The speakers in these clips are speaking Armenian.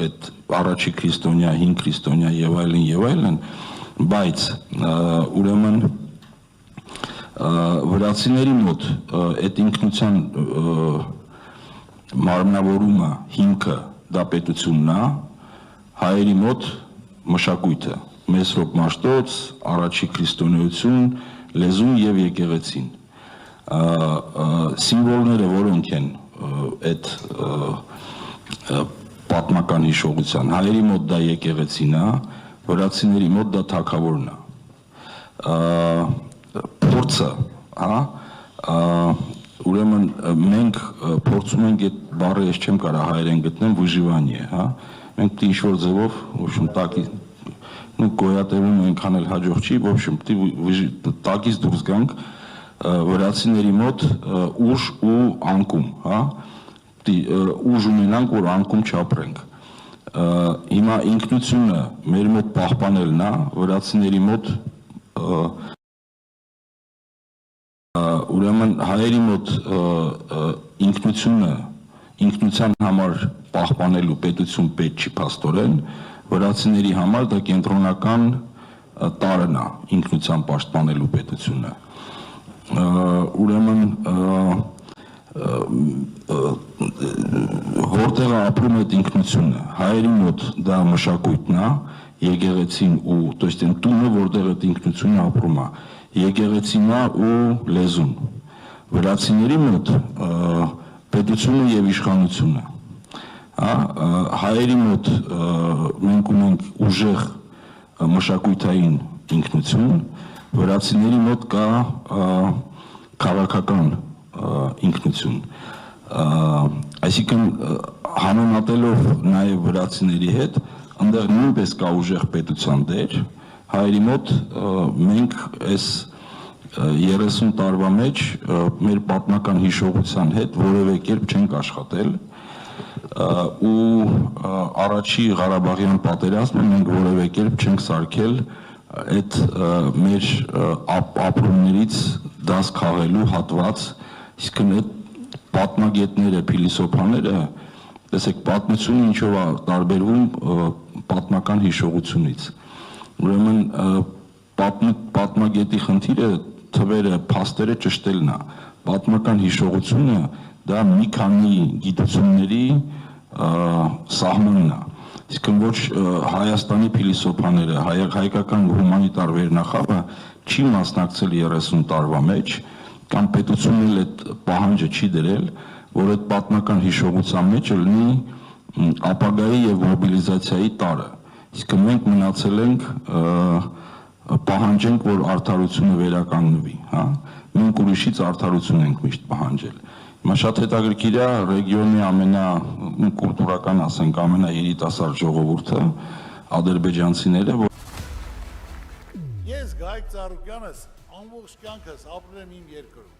այդ առաջի քրիստոնյա, հին քրիստոնյա եւ այլն, բայց ուրեմն վրացիների մոտ այդ ինքնության մարմնավորումը, հիմքը դա պետությունն է, հայերի մոտ մշակույթը, Մեսրոպ Մաշտոց, առաջի քրիստոնեություն, լեզուն եւ եկեղեցին, սիմվոլները որոնք են այդ պատմական հիշողության, հայերի մոտ դա եկեղեցին է, վրացիների մոտ դա թագավորն է, փորձը, ուրեմն մենք փորձում ենք այդ բառը ես չեմ կարող հայերեն գտնեմ վժիվանիե, մենք պետք է ինչ-որ ձևով, в общем, գոյատևում այնքան էլ հաջող չի, в общем, պետք է տակից դուրս գանք վրացիների մոտ ուժ ու անկում, ուժ ունենանք, որ անկում չապրենք։ Հիմա ինքնությունը մեր մոտ պահպանելն է, վրացիների մոտ ուրեմն հայերի մոտ ինքնության համար պահպանելու պետություն պետք չի փաստորեն, վրացիների համար դա կենտրոնական տարրն է ինքնության պաշտպանելու պետությունը։ Ուրեմն որտեղ ապրում այդ ինքնությունը, հայերի մոտ դա մշակույթն է, եկեղեցին ու то есть այն տունը, որտեղ այդ ինքնությունը ապրում է, եկեղեցին է ու լեզուն։ Վրացիների մոտ պետությունը եւ իշխանությունը։ Հայերի մոտ մենք ունենք ուժեղ մշակութային ինքնություն, վրացիների մոտ կա քաղաքական ինքնություն, այսինքն հանանատելով նաև վրացիների հետ, այնտեղ նույնպես կա ուժեղ պետության դեր, հայերի մոտ մենք այս 30 տարվա մեջ մեր պատմական հիշողության հետ որևէ կերպ չենք աշխատել ու առաջի Ղարաբաղյան պատերազմը մենք որևէ կերպ չենք սարքել այդ մեր ապրումներից դաս քաղելու հատված, իսկ այդ պատմագետները, փիլիսոփաները, տեսեք, պատմությունը ինչով է տարբերվում պատմական հիշողությունից։ Ուրեմն պատմագետի խնդիրը թվերը, փաստերը ճշտելն է։ Պատմական հիշողությունը դա մի քանի գիտությունների սահմանն է։ Իսկ ոչ Հայաստանի փիլիսոփաները, հայկական հումանիտար վերնախավը չի մասնակցել 30 տարվա մեջ, կամ պետությունն էլ այդ պահանջը չի դրել, որ այդ պատմական հիշողության մեջ լինի ապագայի եւ մոբիլիզացիայի տարը։ Իսկ մենք մնացել ենք պահանջենք, որ արդարությունը վերականգնվի, մենք ուրիշից արդարություն ենք միշտ պահանջել։ Հիմա շատ հետաքրքիր է ռեգիոնի կուլտուրական, ասենք, ամենաերիտասարդ ժողովուրդը, ադրբեջանցիները, Ես Գայք Ծառուկյանս ամբողջ կյանքս ապրել եմ իմ երկրում։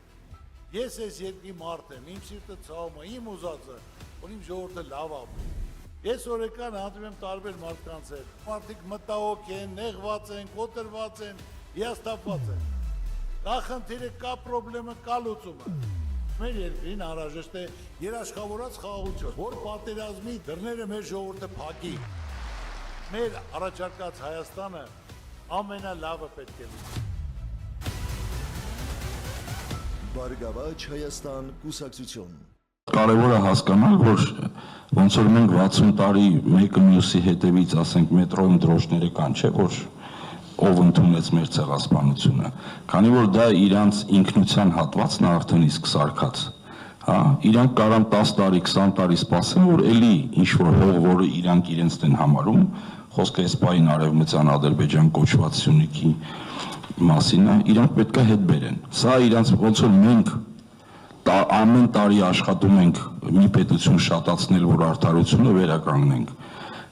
Ես այս երկրի մարդ եմ, իմ սիրտը ցավում է, իմ ուզածը, որ իմ ժողովուրդը լավ ապրի։ Ես օրական հանդիպում եմ տարբեր մարդկանց հետ։ Մարդիկ մտահոգ են, նեղված են, կոտրված են, հիասթափված են։ Կա խնդիրը, կա պրոբլեմը, կա լուծումը։ Մեր երկրին անհրաժեշտ է երաշխավորած խաղաղություն, որ պատերազմի դռները մեր ժողովուրդը փակի։ Մեր առաջարկած Հայաստանը ամենալավը պետք է լինի։ Բարգավաճ Հայաստան կուսակցություն։ Կարևոր է հասկանալ, որ ոնց որ մենք 60 տարի մեկը մյուսի հետևից, ասենք, մետրոյում դրոշները կան, չէ, որ ով ընդունեց մեր ցեղասպանությունը, քանի որ դա իրանց ինքնության հատվածն է արդեն իսկ սարքած, իրանք կարան 10 տարի, 20 տարի սպասեն, որ էլի ինչ-որ հող, որը իրանք իրենց են համարում, խոսքը Էսպային արևմտյան Ադրբեջան կոչված Սյունիքի մասին է, իրանք պետք է հետ բերեն։ Սա իրանց ոնց որ մենք ամեն տարի աշխատում ենք մի պետություն շատացնել, որ արդարությունը վերականգնենք,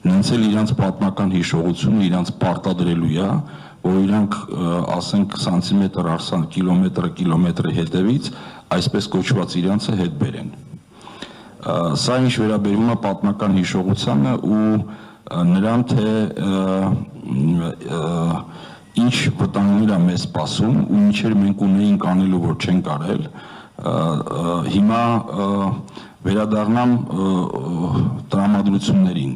նենց էլ իրանց պատմական հիշողությունը իրանց պարտադրելու է, որ իրանք, ասենք, սանտիմետր արսան, կիլոմետրի հետևից, այսպես կոչված իրանցը հետ բերեն։ Սա ինչ վերաբերում է պատմական հիշողությանը ու նրան, թե ինչ վտանգներ է մեզ սպասում ու ինչեր մենք ունեինք անելու, որ չենք արել, հիմա վերադառնամ տրամադրություններին։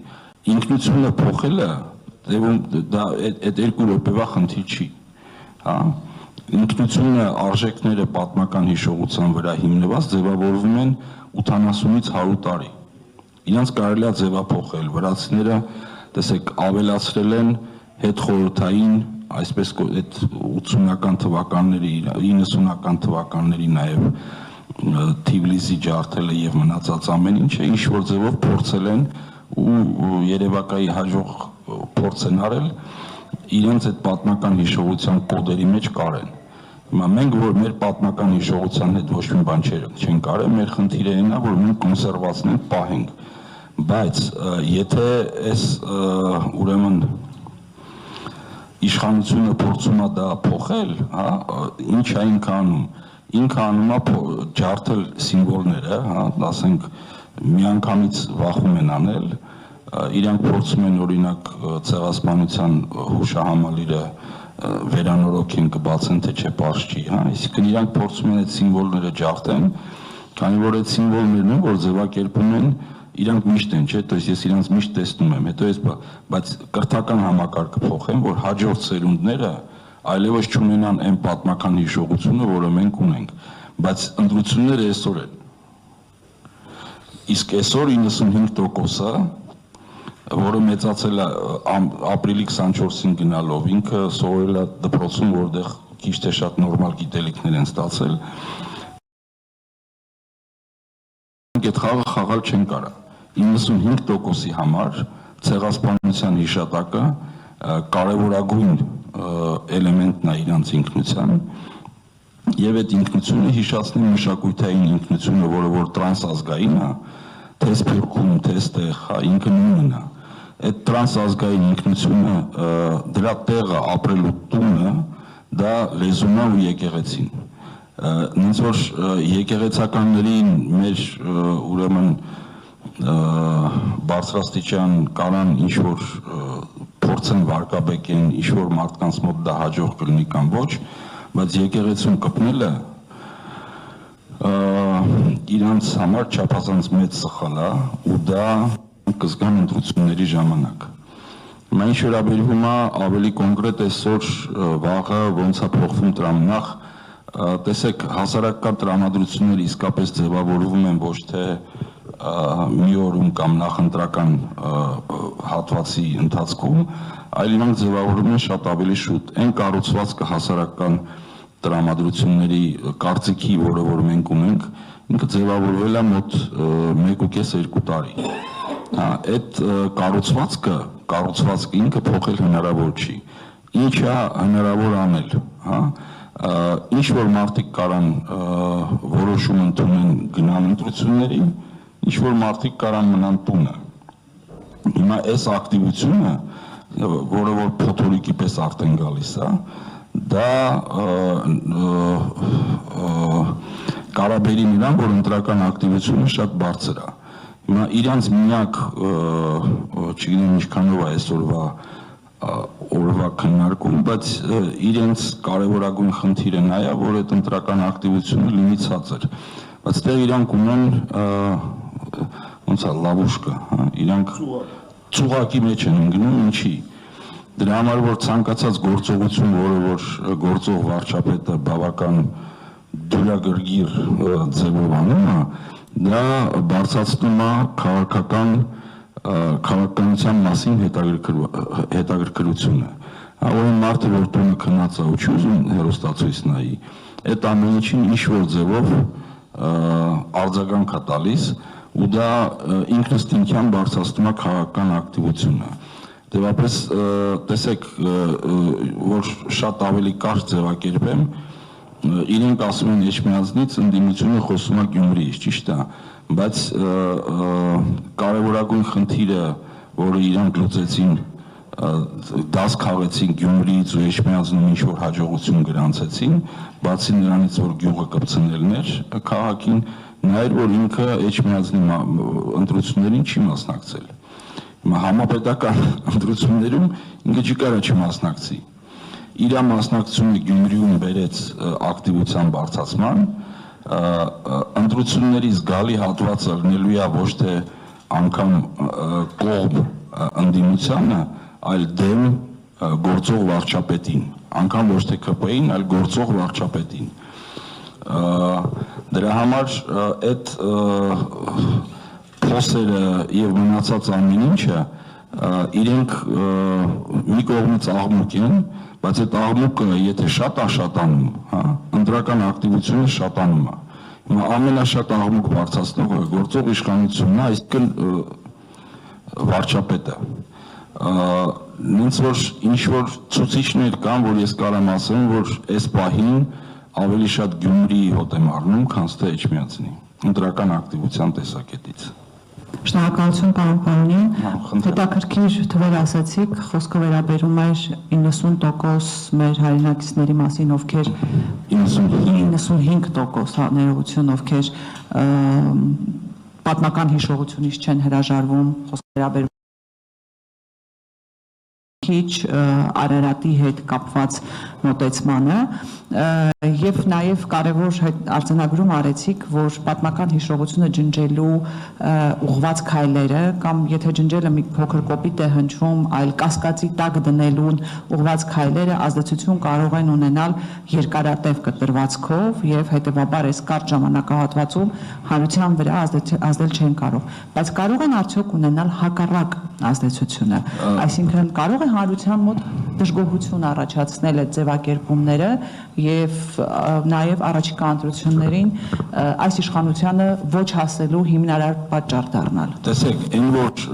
ինքնությունը փոխելը դա այդ 2 րոպեվա խնդիր չի, հա, ինքնությունը արժեքները պատմական հիշողության վրա հիմնված ձևավորվում են 80-ից 100 տարի, իրանց կարելի է ձևափոխել, վրացիները տեսեք ավելացրել են հետխորհրդային, այսպես այդ 80-ական թվականների, 90-ական թվականների նաև Թիֆլիսի ջարդելը եւ մնացած ամեն ինչը ինչ որ ձևով փորձել են ու երևակայի հաջող փորձ են արել իրենց այդ պատմական հիշողության կոդերի մեջ կարեն։ Հիմա մենք որ մեր պատմական հիշողության հետ ոչ մի բան չեն կարել, մեր խնդիրը այն է, որ մենք կոնսերվացնենք, պահենք։ Բայց եթե այս ուրեմն իշխանությունը փորձում է դա փոխել, հա, ինչ է ինքը անում։ Ինքը անում է ջարդել սիմվոլները, հա, ասենք միանգամից վախում են անել, իրանք փորձում են օրինակ ցեղասպանության հուշահամալիրը վերանորոգեն կբացեն թե չէ պարզ չի, հա, այսինքն իրանք փորձում են այդ սիմվոլները ջարդեն, քանի որ այդ սիմվոլներն են, որ ձևակերպում են, իրանք միշտ են, չէ, то есть ես իրանք միշտ տեսնում եմ, հետո ես բայց կրթական համակարգը փոխեմ, որ հաջորդ սերունդները այլևս չունենան այն պատմական հիշողությունը, որը մենք ունենք, բայց ընտրությունները այսօր են։ Իսկ այսօր 95%-ը, որը մեծացել է ապրիլի 24-ին գնալով, ինքը սովորել է դպրոցում, որտեղ քիչ թե շատ նորմալ գիտելիքներ են ստացել, այդ խաղը խաղալ չեն կարա։ 95%-ի համար ցեղասպանության հիշատակը կարևորագույն էլեմենտն է իրանց ինքնության եւ այդ ինքնությունը հիշացնի մշակութային ինքնությունը, որը որ տրանսազգային է, թե սփյուռքում, թե ստեղ, հա, ինքը նույնն է։ Այդ տրանսազգային ինքնությունը դրա տեղը ապրելու տունը դա լեզուն է ու եկեղեցին։ Նենց որ եկեղեցականներին մեր ուրեմն բարձրաստիճան կանան ինչ որ փորձեն վարկաբեկեն, ինչ որ մարդկանց մոտ դա հաջող կլինի կամ ոչ, բայց եկեղեցուն կպնելը իրանց համար չափազանց մեծ սխալ է ու դա կզգան ընտրությունների ժամանակ։ Հիմա ինչ վերաբերվում է ավելի կոնկրետ այսօր վաղը ոնց է փոխվում տրամնախ, տեսեք հասարակական տրամադրությունները իսկապես ձևավորվում են ոչ թե մի օրում կամ նախընտրական հատվածի ընթացքում, այլ իրանք ձևավորվում են շատ ավելի շուտ։ Այն կառուցվածքը հասարակական տրամադրությունների կարծիքի, որը որ մենք ունենք, ինքը ձևավորվել է մոտ 1.5-2 տարի։ Այդ կառուցվածքը ինքը փոխել հնարավոր չի։ Ինչ է հնարավոր անել, հա, ինչ որ մարդիկ կարան որոշում ընդունեն գնան ընտրությունների, ինչ որ մարդիկ կարան մնան տունը։ Հիմա այս ակտիվությունը, որը որ փոթորիկի պես արդեն գալիս է, դա կարաբերի նրան, որ ընտրական ակտիվությունը շատ բարձր է։ Հիմա իրանց միակ, չգիտեմ ինչքանով է այսօրվա քննարկում, բայց իրենց կարևորագույն խնդիրը նա է, որ այդ ընտրական ակտիվությունը լինի ցածր։ Բայց դեռ իրանք ունեն ոնց է լավուշկա, հա, իրանք ծուղակի մեջ են ընկնում, ինչի։ Դրա համար որ ցանկացած գործողություն, որը որ գործող վարչապետը բավական դյուրագրգիռ ձևով անում է, դա բարձրացնում է քաղաքականության մասին հետաքրքրությունը։ Ուրեմն մարդը որ տունը քնած է ու չի ուզում հեռուստացույց նայի, այդ ամեն ինչին ինչ որ ձևով արձագանք է տալիս ու դա ինքնըստինքյան բարձրացնում է քաղաքական ակտիվությունը։ Դեպապես տեսեք, որ շատ ավելի կարճ ձևակերպեմ, իրենք ասում են Էջմիածնից ընդդիմությունը խոսում է Գյումրիից, ճիշտ է, բայց կարևորագույն խնդիրը, որը իրանք լուծեցին, դաս քաղեցին Գյումրիից ու Էջմիածնում ինչ որ հաջողություն գրանցեցին, բացի նրանից, որ գյուղը կպցնելն էր քաղաքին, նա էր, որ ինքը Էջմիածնի ընտրություններին չի մասնակցել։ Համապետական ընտրություններում ինքը չի կարա չմասնակցի։ Իր մասնակցությունը Գյումրիում բերեց ակտիվության բարձրացման, ընտրությունների զգալի հատվածը լինելու է ոչ թե անգամ կողմ ընդդիմությանը, այլ դեմ գործող վարչապետին, անգամ ոչ թե ԿՊ-ին, այլ գործող վարչապետին։ Դրա համար այդ փոսերը եւ մնացած ամեն ինչը իրենք մի կողմից աղմուկ են, բայց այդ աղմուկը եթե շատ աշատանում, հա, ընտրական ակտիվությունը շատանում է։ Հիմա ամենաշատ աղմուկ բարձրացնողը գործող իշխանությունն է, այսինքն վարչապետը։ Նույնիսկ որ ինչ որ ցուցիչներ կան, որ ես կարամ ասեմ, որ այս պահին ավելի շատ Գյումրի հոտ եմ առնում, քան թե Էջմիածնի ընտրական ակտիվության տեսակետից։ Շնորհակալություն պարոն Պարոնյան, հետաքրքիր թվեր ասացիք, խոսքը վերաբերում էր 90% մեր հայրենակիցների մասին, ովքեր 95% ներողություն, ովքեր պատմական հիշողությունից չեն հրաժարվում, խոսքը վերաբերում քիչ Արարատի հետ կապված մոտեցմանը եւ նաեւ կարեւոր արձանագրում արեցիք, որ պատմական հիշողությունը ջնջելու ուղղված քայլերը կամ եթե ջնջելը մի փոքր կոպիտ է հնչվում, այլ կասկածի տակ դնելուն ուղղված քայլերը ազդեցություն կարող են ունենալ երկարատև կտրվածքով եւ հետեւաբար այս կարճ ժամանակահատվածում հանրության վրա ազդել չեն կարող, բայց կարող են արդյոք ունենալ հակառակ ազդեցությունը, այսինքն կարող է հանրության մոտ դժգոհություն առաջացնել այդ ձևակերպումները եւ նաեւ առաջիկա ընտրություններին այս իշխանությանը ոչ հասելու հիմնարար պատճառ դառնալ։ Տեսեք, այն որ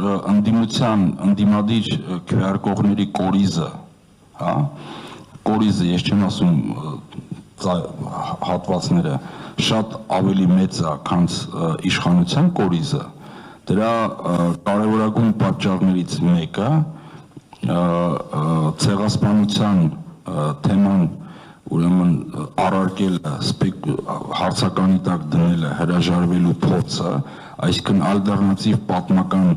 ընդդիմադիր քվեարկողների կորիզը, հա, կորիզը, ես չեմ ասում հատվածները, շատ ավելի մեծ է, քան իշխանության կորիզը, դրա կարևորագույն պատճառներից մեկը ցեղասպանության թեման ուրեմն առարկելը, հարցականի տակ դնելը, հրաժարվելու փորձը, այսինքն ալտերնատիվ պատմական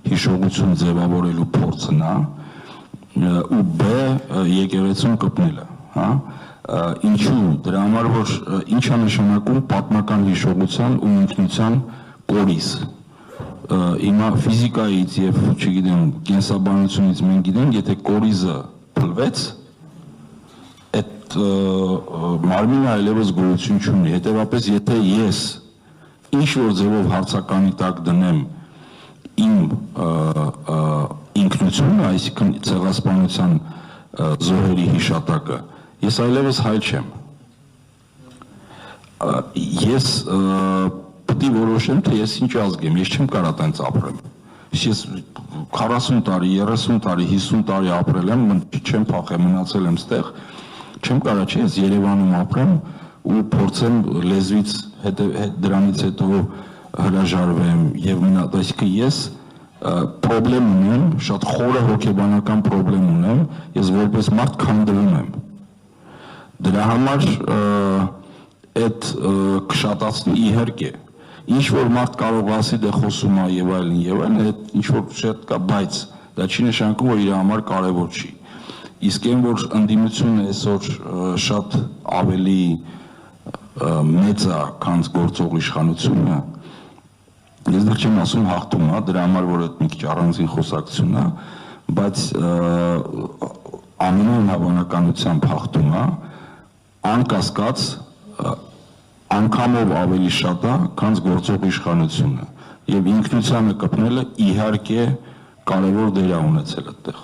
հիշողություն ձևավորելու փորձն է, ու բ եկեղեցուն կպնելը, հա, ինչու, դրա համար որ ինչ է նշանակում պատմական հիշողության ու ինքնության կորիզ։ Հիմա ֆիզիկայից եւ, չգիտեմ, կենսաբանությունից մենք գիտենք, եթե կորիզը փլվեց, այդ մարմինը այլևս գոյություն չունի, հետեւապես եթե ես ինչ որ ձևով հարցականի տակ դնեմ իմ ինքնությունը, այսինքն ցեղասպանության զոհերի հիշատակը, ես այլևս հայ չեմ։ Ես պետք է որոշեմ, թե ես ինչ ազգ եմ, ես չեմ կարող տենց ապրեմ։ Ես 40 տարի, 30 տարի, 50 տարի ապրել եմ, չեմ փախել, մնացել եմ ստեղ, չեմ կարող, չէ, ես Երևանում ապրեմ ու փորձեմ լեզվից դրանից հետո հրաժարվեմ եւ մնալ, այսինքն ես պրոբլեմ ունեմ, շատ խորը հոգեբանական պրոբլեմ ունեմ, ես որպես մարդ քանդվում եմ։ Դրա համար այդ կշատացնի իհարկե ինչ որ մարդ կարող ասի դե խոսում է եւ այլն, այդ ինչ որ շատ կա, բայց դա չի նշանակում, որ իր համար կարեւոր չի։ Իսկ այն որ ընդդիմությունը այսօր շատ ավելի մեծ է, քան գործող իշխանությունը, ես դեռ չեմ ասում հաղթում է, դրա համար որ այդ մի քիչ առանձին խոսակցություն է, բայց ամենայն հավանականությամբ հաղթում է, անկասկած անգամով ավելի շատ է, քան գործող իշխանությունը եւ ինքնությանը կպնելը իհարկե կարևոր դեր է ունեցել այդտեղ։